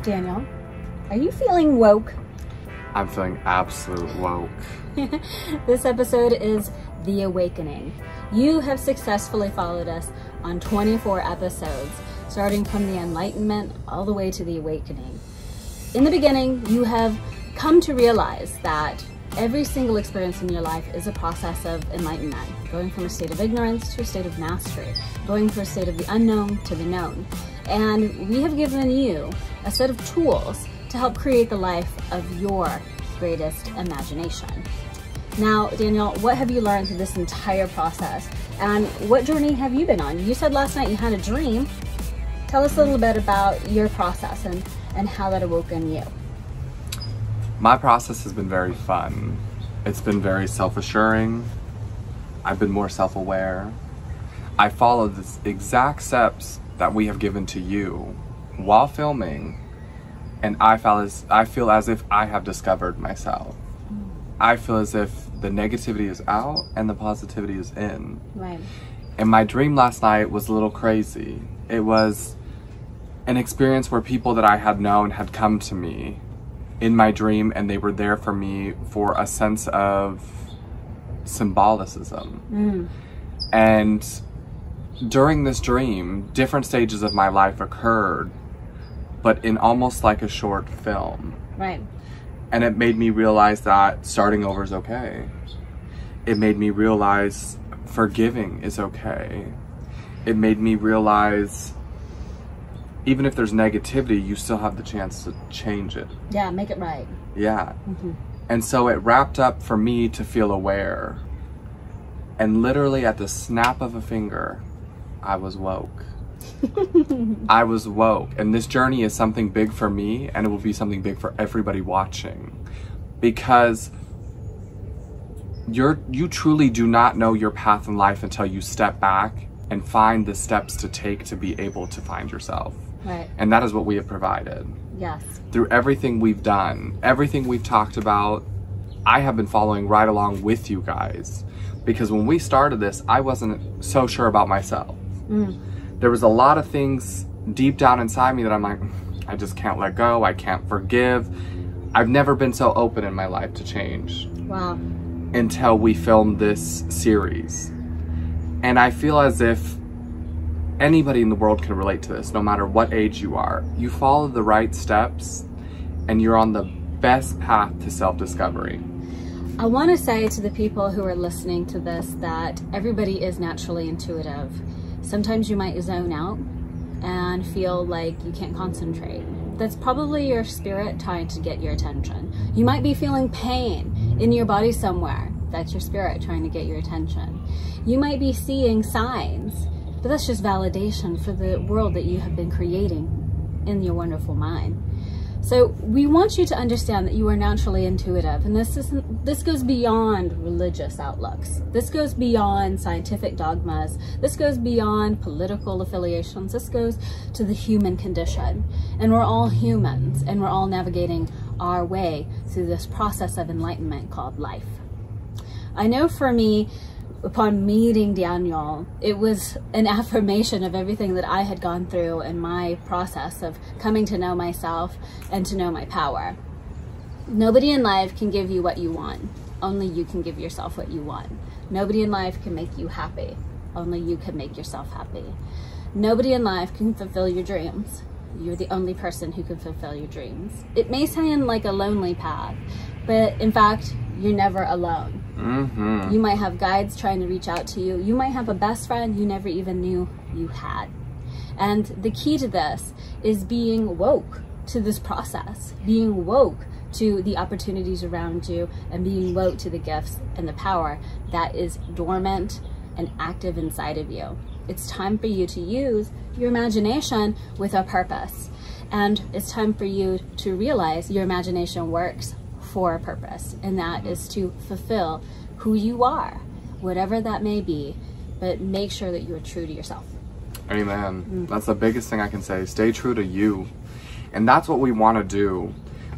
Daniel, are you feeling woke? I'm feeling absolute woke. This episode is The Awakening. You have successfully followed us on 24 episodes, starting from the Enlightenment all the way to the Awakening. In the beginning, you have come to realize that every single experience in your life is a process of enlightenment, going from a state of ignorance to a state of mastery, going from a state of the unknown to the known. And we have given you a set of tools to help create the life of your greatest imagination. Now, Daniel, what have you learned through this entire process? And what journey have you been on? You said last night you had a dream. Tell us a little bit about your process and how that awoke in you. My process has been very fun. It's been very self-assuring. I've been more self-aware. I followed the exact steps that we have given to you while filming, and I feel as if I have discovered myself. I feel as if the negativity is out and the positivity is in. Right. And my dream last night was a little crazy. It was an experience where people that I had known had come to me in my dream, and they were there for me for a sense of symbolicism. And during this dream, different stages of my life occurred, but in almost like a short film. Right. And it made me realize that starting over is okay. It made me realize forgiving is okay. It made me realize even if there's negativity, you still have the chance to change it. Yeah, make it right. Yeah. And so it wrapped up for me to feel aware. And literally at the snap of a finger, I was woke. I was woke. And this journey is something big for me, and it will be something big for everybody watching. Because you truly do not know your path in life until you step back and find the steps to take to be able to find yourself. Right. And that is what we have provided. Yes. Through everything we've done, everything we've talked about, I have been following right along with you guys. Because when we started this, I wasn't so sure about myself. There was a lot of things deep down inside me that I'm like, I just can't let go, I can't forgive. I've never been so open in my life to change. Wow. Until we filmed this series. And I feel as if anybody in the world can relate to this, no matter what age you are. You follow the right steps and you're on the best path to self-discovery. I want to say to the people who are listening to this that everybody is naturally intuitive. Sometimes you might zone out and feel like you can't concentrate. That's probably your spirit trying to get your attention. You might be feeling pain in your body somewhere. That's your spirit trying to get your attention. You might be seeing signs, but that's just validation for the world that you have been creating in your wonderful mind. So we want you to understand that you are naturally intuitive, and this goes beyond religious outlooks. This goes beyond scientific dogmas. This goes beyond political affiliations. This goes to the human condition. And we're all humans, and we're all navigating our way through this process of enlightenment called life. I know for me, upon meeting Daniel, it was an affirmation of everything that I had gone through in my process of coming to know myself and to know my power. Nobody in life can give you what you want. Only you can give yourself what you want. Nobody in life can make you happy. Only you can make yourself happy. Nobody in life can fulfill your dreams. You're the only person who can fulfill your dreams. It may sound like a lonely path, but in fact, you're never alone. You might have guides trying to reach out to you. You might have a best friend you never even knew you had. And the key to this is being woke to this process, being woke to the opportunities around you, and being woke to the gifts and the power that is dormant and active inside of you. It's time for you to use your imagination with a purpose. And it's time for you to realize your imagination works for a purpose, and that is to fulfill who you are, whatever that may be, but make sure that you're true to yourself. Amen. That's the biggest thing I can say. Stay true to you. And that's what we want to do.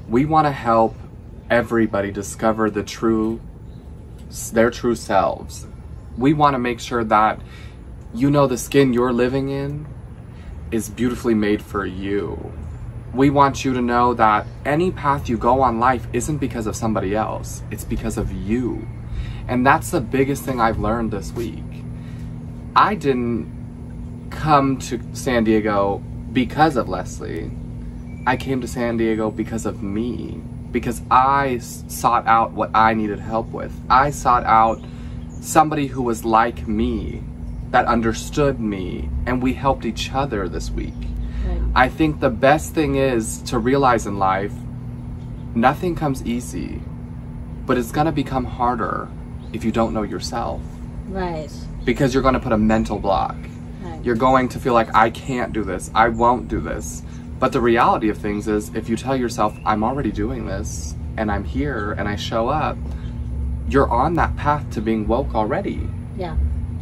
We want to help everybody discover their true selves. We want to make sure that you know the skin you're living in is beautifully made for you. We want you to know that any path you go on life isn't because of somebody else. It's because of you. And that's the biggest thing I've learned this week. I didn't come to San Diego because of Leslie. I came to San Diego because of me. Because I sought out what I needed help with. I sought out somebody who was like me, that understood me, and we helped each other this week. Right. I think the best thing is to realize in life, nothing comes easy, but it's gonna become harder if you don't know yourself. Right. Because you're gonna put a mental block. Right. You're going to feel like, I can't do this, I won't do this. But the reality of things is, if you tell yourself, I'm already doing this, and I'm here, and I show up, you're on that path to being woke already. Yeah.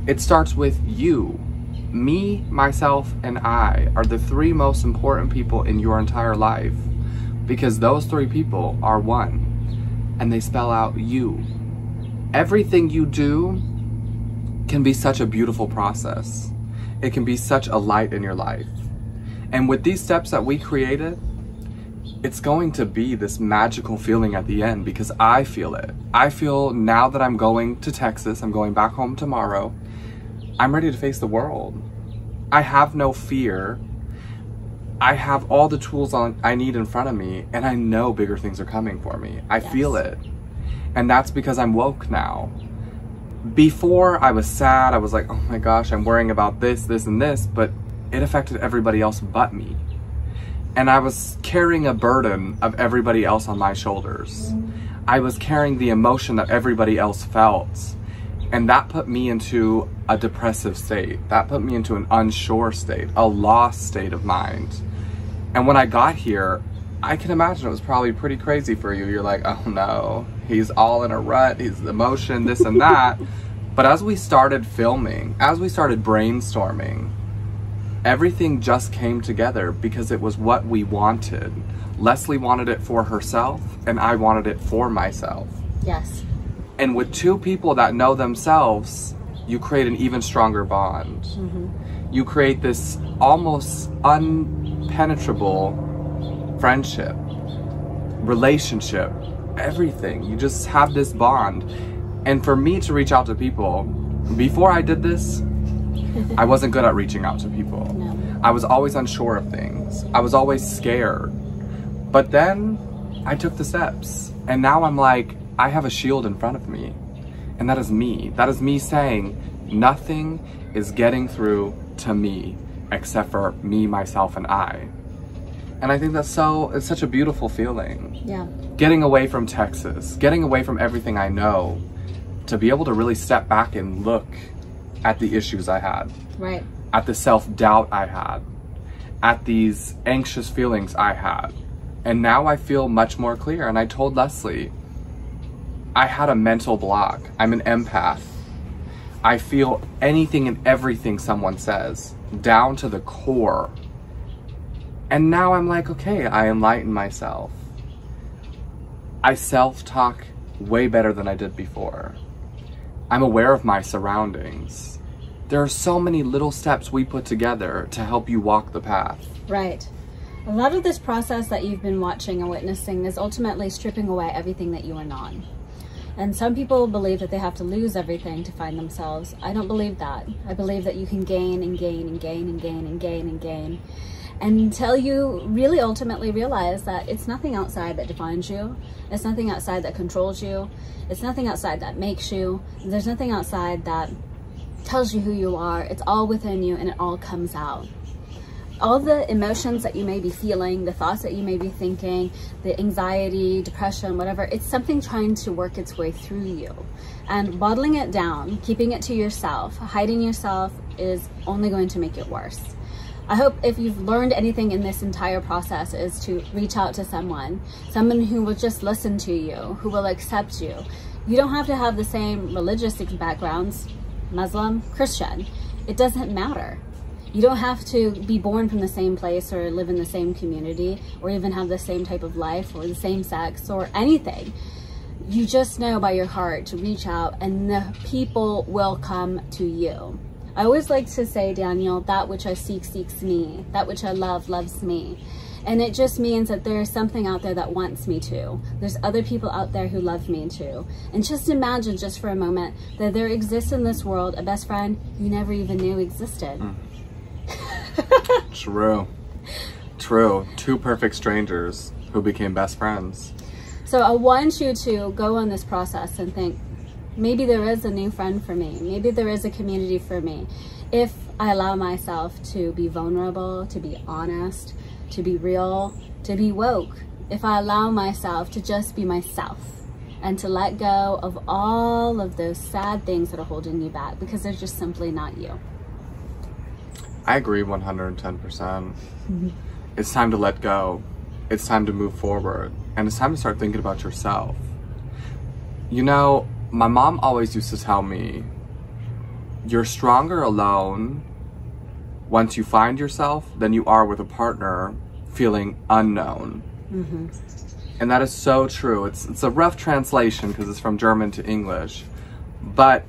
It starts with you. Me, myself, and I are the 3 most important people in your entire life. Because those 3 people are one, and they spell out you. Everything you do can be such a beautiful process. It can be such a light in your life. And with these steps that we created, it's going to be this magical feeling at the end, because I feel it. I feel now that I'm going to Texas, I'm going back home tomorrow, I'm ready to face the world. I have no fear. I have all the tools I need in front of me, and I know bigger things are coming for me. I feel it. And that's because I'm woke now. Before, I was sad. I was like, oh my gosh, I'm worrying about this, this, and this, but it affected everybody else but me. And I was carrying a burden of everybody else on my shoulders. I was carrying the emotion that everybody else felt. And that put me into a depressive state. That put me into an unsure state, a lost state of mind. And when I got here, I can imagine it was probably pretty crazy for you. You're like, oh no, he's all in a rut, he's emotion, this and that. But as we started filming, as we started brainstorming, everything just came together because it was what we wanted. Leslie wanted it for herself, and I wanted it for myself. Yes. And with 2 people that know themselves, you create an even stronger bond. You create this almost unpenetrable friendship, relationship, everything. You just have this bond. And for me to reach out to people, before I did this, I wasn't good at reaching out to people. No. I was always unsure of things. I was always scared. But then I took the steps, and now I'm like, I have a shield in front of me, and that is me. That is me saying, nothing is getting through to me except for me, myself, and I. And I think that's it's such a beautiful feeling. Yeah. Getting away from Texas, getting away from everything I know, to be able to really step back and look at the issues I had. Right. At the self-doubt I had. At these anxious feelings I had. And now I feel much more clear. And I told Leslie, I had a mental block. I'm an empath. I feel anything and everything someone says, down to the core. And now I'm like, okay, I enlighten myself. I self-talk way better than I did before. I'm aware of my surroundings. There are so many little steps we put together to help you walk the path. Right. A lot of this process that you've been watching and witnessing is ultimately stripping away everything that you are not. And some people believe that they have to lose everything to find themselves. I don't believe that. I believe that you can gain and gain and gain and gain and gain and gain until you really ultimately realize that it's nothing outside that defines you. It's nothing outside that controls you. It's nothing outside that makes you. There's nothing outside that tells you who you are. It's all within you, and it all comes out. All the emotions that you may be feeling, the thoughts that you may be thinking, the anxiety, depression, whatever, it's something trying to work its way through you. And bottling it down, keeping it to yourself, hiding yourself is only going to make it worse. I hope if you've learned anything in this entire process is to reach out to someone who will just listen to you, who will accept you. You don't have to have the same religious backgrounds, Muslim, Christian. It doesn't matter. You don't have to be born from the same place or live in the same community or even have the same type of life or the same sex or anything. You just know by your heart to reach out, and the people will come to you. I always like to say, Daniel, that which I seek seeks me. That which I love loves me. And it just means that there's something out there that wants me to. There's other people out there who love me too. And just imagine, just for a moment, that there exists in this world a best friend you never even knew existed. True. True. Two perfect strangers who became best friends. So I want you to go on this process and think, maybe there is a new friend for me. Maybe there is a community for me. If I allow myself to be vulnerable, to be honest, to be real, to be woke. If I allow myself to just be myself and to let go of all of those sad things that are holding you back because they're just simply not you. I agree 110%. It's time to let go. It's time to move forward. And it's time to start thinking about yourself. You know, my mom always used to tell me, you're stronger alone once you find yourself than you are with a partner feeling unknown. And that is so true. It's a rough translation because it's from German to English. But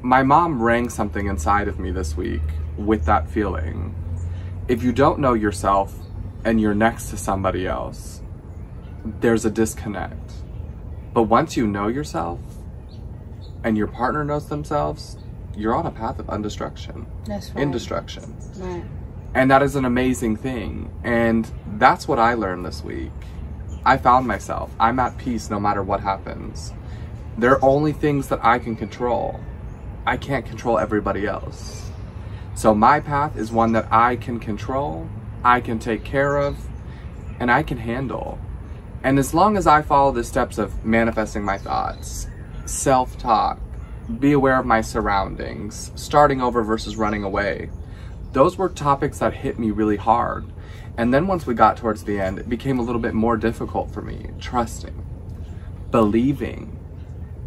my mom rang something inside of me this week with that feeling. If you don't know yourself and you're next to somebody else, there's a disconnect. But once you know yourself and your partner knows themselves, you're on a path of undestruction. That's right. Indestruction. Right. And that is an amazing thing. And that's what I learned this week. I found myself. I'm at peace no matter what happens. There are only things that I can control. I can't control everybody else. So my path is one that I can control, I can take care of, and I can handle. And as long as I follow the steps of manifesting my thoughts, self-talk, be aware of my surroundings, starting over versus running away, those were topics that hit me really hard. And then once we got towards the end, it became a little bit more difficult for me. Trusting, believing.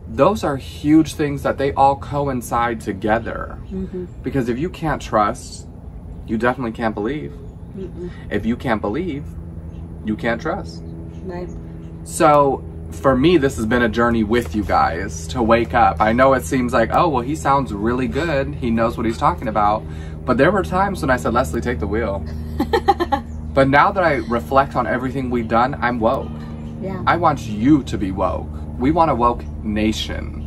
Those are huge things that they all coincide together. Because if you can't trust, you definitely can't believe. If you can't believe, you can't trust. Right. So for me, this has been a journey with you guys to wake up. I know it seems like, oh, well, he sounds really good. He knows what he's talking about. But there were times when I said, Leslie, take the wheel. But now that I reflect on everything we've done, I'm woke. Yeah. I want you to be woke. We want a woke nation.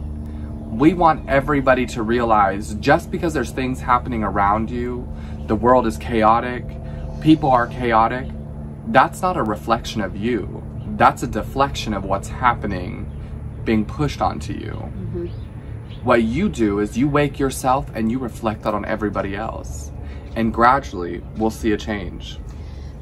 We want everybody to realize just because there's things happening around you, the world is chaotic, people are chaotic, that's not a reflection of you. That's a deflection of what's happening being pushed onto you. What you do is you wake yourself and you reflect that on everybody else. And gradually, we'll see a change.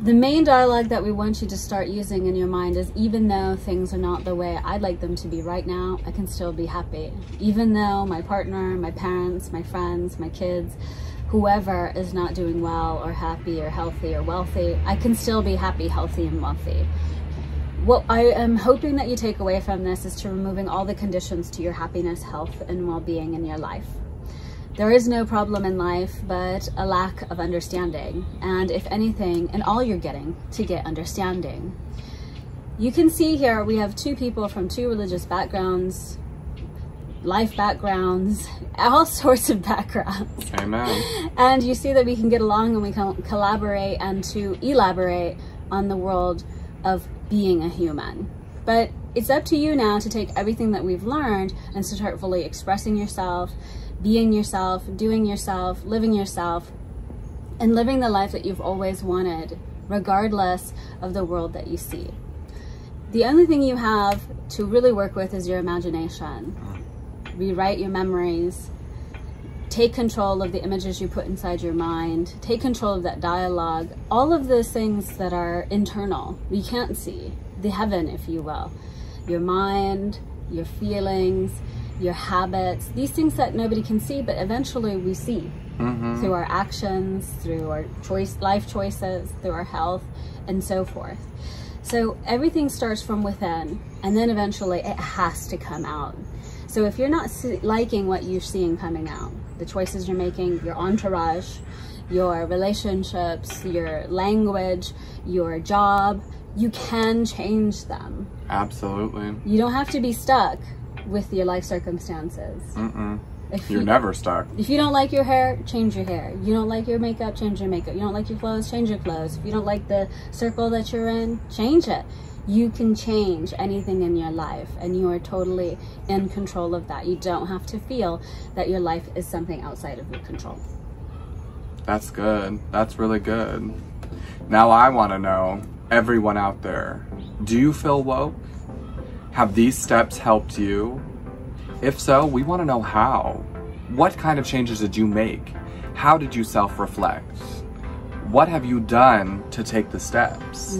The main dialogue that we want you to start using in your mind is, even though things are not the way I'd like them to be right now, I can still be happy. Even though my partner, my parents, my friends, my kids, whoever is not doing well or happy or healthy or wealthy, I can still be happy, healthy, and wealthy. What I am hoping that you take away from this is to removing all the conditions to your happiness, health, and well-being in your life. There is no problem in life but a lack of understanding. And if anything, and all you're getting to get understanding. You can see here we have two people from two religious backgrounds, life backgrounds, all sorts of backgrounds. Amen. And you see that we can get along and we can collaborate and to elaborate on the world of being a human. But it's up to you now to take everything that we've learned and to start fully expressing yourself, being yourself, doing yourself, living yourself, and living the life that you've always wanted, regardless of the world that you see. The only thing you have to really work with is your imagination. Rewrite your memories. Take control of the images you put inside your mind. Take control of that dialogue. All of those things that are internal, we can't see. The heaven, if you will. Your mind, your feelings, your habits, these things that nobody can see, but eventually we see. Through our actions, through our life choices, through our health, and so forth. So everything starts from within, and then eventually it has to come out. So if you're not liking what you're seeing coming out, the choices you're making, your entourage, your relationships, your language, your job, you can change them. Absolutely. You don't have to be stuck with your life circumstances. You're never stuck. If you don't like your hair, change your hair. You don't like your makeup, change your makeup. You don't like your clothes, change your clothes. If you don't like the circle that you're in, change it. You can change anything in your life, and you are totally in control of that. You don't have to feel that your life is something outside of your control. That's good. That's really good. Now I want to know, everyone out there, do you feel woke? Have these steps helped you? If so, we want to know how. What kind of changes did you make? How did you self-reflect? What have you done to take the steps?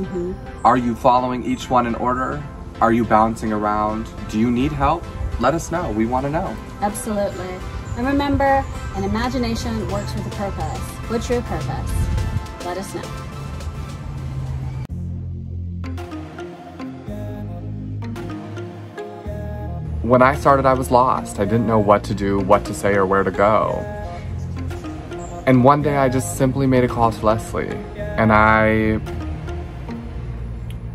Are you following each one in order? Are you bouncing around? Do you need help? Let us know. We want to know. Absolutely. And remember, an imagination works with a purpose. What's your purpose? Let us know. When I started, I was lost. I didn't know what to do, what to say, or where to go. And one day I just simply made a call to Leslie, and I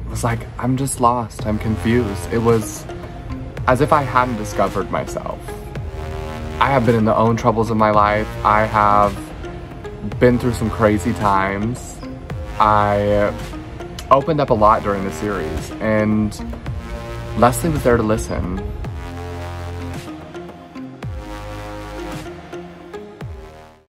was like, I'm just lost, I'm confused. It was as if I hadn't discovered myself. I have been in the own troubles of my life. I have been through some crazy times. I opened up a lot during the series, and Leslie was there to listen.